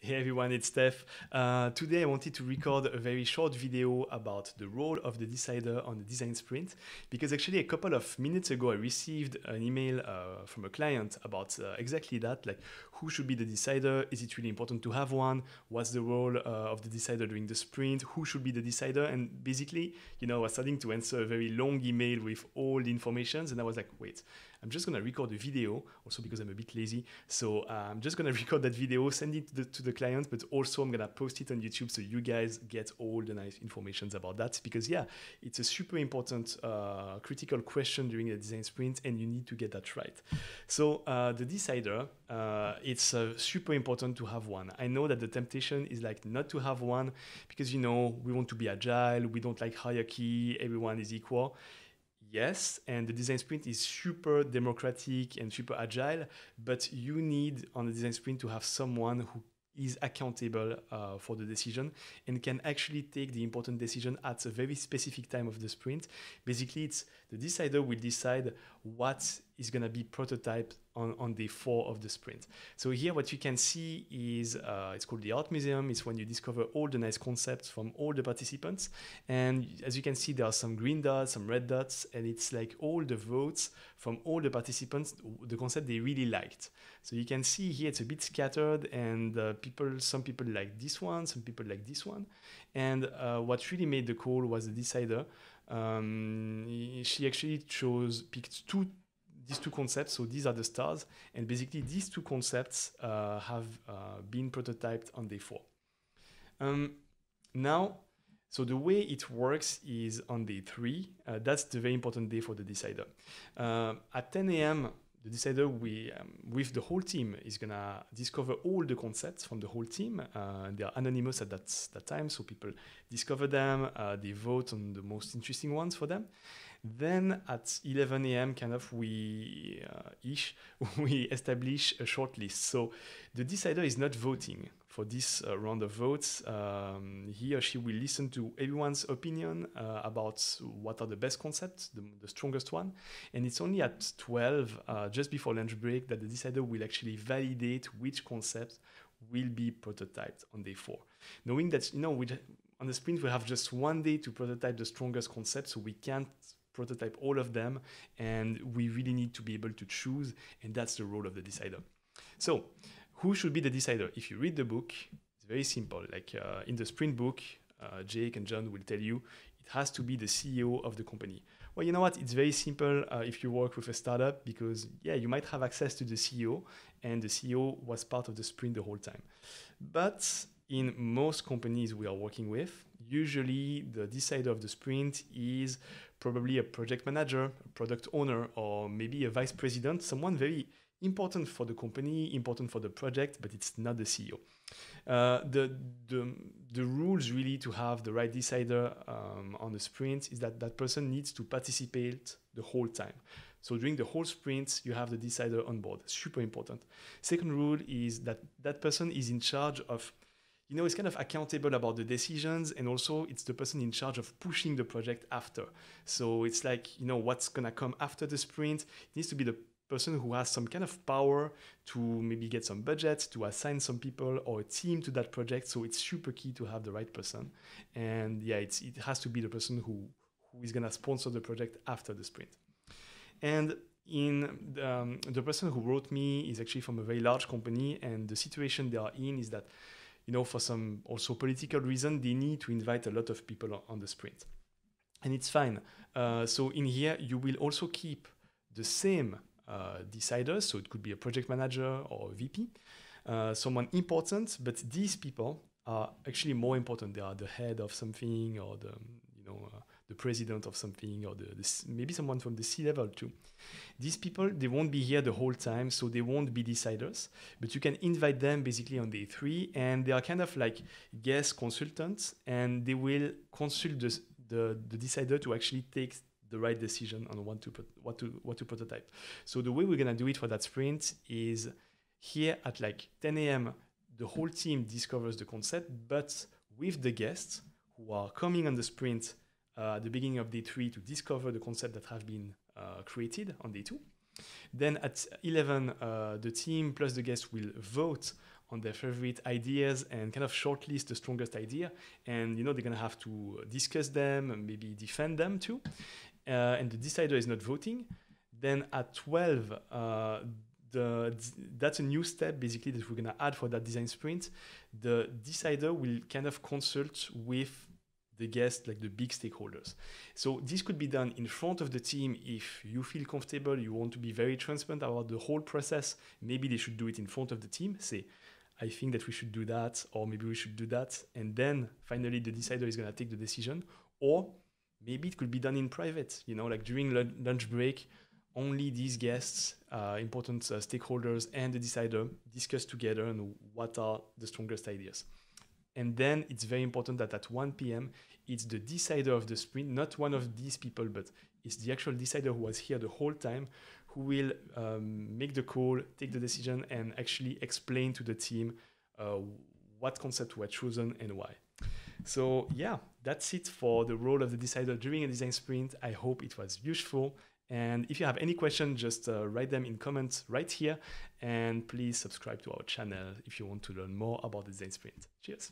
Hey everyone, it's Steph. Today I wanted to record a very short video about the role of the decider on the design sprint because actually a couple of minutes ago I received an email from a client about exactly that, like who should be the decider, is it really important to have one, what's the role of the decider during the sprint, who should be the decider, and basically, I was starting to answer a very long email with all the informations and I was like, wait, I'm just gonna record a video, also because I'm a bit lazy. So I'm just gonna record that video, send it to the client, but also I'm gonna post it on YouTube so you guys get all the nice informations about that. Because yeah, it's a super important critical question during a design sprint and you need to get that right. So the decider, it's super important to have one. I know that the temptation is like not to have one because we want to be agile, we don't like hierarchy, everyone is equal. Yes, and the design sprint is super democratic and super agile, but you need on the design sprint to have someone who is accountable for the decision and can actually take the important decision at a very specific time of the sprint. Basically, it's the decider will decide what is going to be prototyped on day 4 of the sprint. So here what you can see is, it's called the Art Museum. It's when you discover all the nice concepts from all the participants. And as you can see, there are some green dots, some red dots, and it's like all the votes from all the participants, the concept they really liked. So you can see here it's a bit scattered and some people like this one, some people like this one. And what really made the call was the decider. She actually picked these two concepts, so these are the stars, and basically these two concepts have been prototyped on day 4. Now, so the way it works is on day 3, that's the very important day for the decider. At 10 a.m., the decider with the whole team is gonna discover all the concepts from the whole team. They are anonymous at that time, so people discover them, they vote on the most interesting ones for them. Then at 11 a.m. kind of we establish a short list. So the decider is not voting for this round of votes. He or she will listen to everyone's opinion about what are the best concepts, the strongest one. And it's only at 12, just before lunch break, that the decider will actually validate which concept will be prototyped on day 4. Knowing that, on the sprint, we have just one day to prototype the strongest concept, so we can't prototype all of them, and we really need to be able to choose, and that's the role of the decider. So who should be the decider? If you read the book, it's very simple. Like in the sprint book, Jake and John will tell you it has to be the CEO of the company. Well, you know what? It's very simple if you work with a startup because, yeah, you might have access to the CEO, and the CEO was part of the sprint the whole time. But in most companies we are working with, usually the decider of the sprint is probably a project manager, a product owner, or maybe a vice president, someone very important for the company, important for the project, but it's not the CEO. The rules really to have the right decider on the sprint is that that person needs to participate the whole time. So during the whole sprint, you have the decider on board. Super important. Second rule is that that person is in charge of, it's kind of accountable about the decisions, and also it's the person in charge of pushing the project after. So it's like, what's gonna come after the sprint. It needs to be the person who has some kind of power to maybe get some budget, to assign some people or a team to that project. So it's super key to have the right person. And yeah, it has to be the person who is gonna sponsor the project after the sprint. And the person who wrote me is actually from a very large company, and the situation they are in is that for some also political reason, they need to invite a lot of people on the sprint. And it's fine. So in here, you will also keep the same deciders. So it could be a project manager or a VP, someone important, but these people are actually more important. They are the head of something, or the president of something, or maybe someone from the C-level too. These people, they won't be here the whole time, so they won't be deciders, but you can invite them basically on day 3, and they are kind of like guest consultants, and they will consult the decider to actually take the right decision on what to prototype. So the way we're gonna do it for that sprint is here at like 10 a.m., the whole team discovers the concept, but with the guests who are coming on the sprint at the beginning of day 3 to discover the concept that have been created on day 2. Then at 11, the team plus the guests will vote on their favorite ideas and kind of shortlist the strongest idea. And they're gonna have to discuss them and maybe defend them too. And the decider is not voting. Then at 12, that's a new step basically that we're gonna add for that design sprint. The decider will kind of consult with the guests, like the big stakeholders. So this could be done in front of the team if you feel comfortable, you want to be very transparent about the whole process. Maybe they should do it in front of the team. Say, I think that we should do that, or maybe we should do that. And then finally the decider is gonna take the decision. Or maybe it could be done in private, like during lunch break, only these guests, important stakeholders and the decider discuss together on what are the strongest ideas. And then it's very important that at 1 p.m., it's the decider of the sprint, not one of these people, but it's the actual decider who was here the whole time, who will make the call, take the decision, and actually explain to the team what concept were chosen and why. So yeah, that's it for the role of the decider during a design sprint. I hope it was useful. And if you have any questions, just write them in comments right here. And please subscribe to our channel if you want to learn more about the design sprint. Cheers.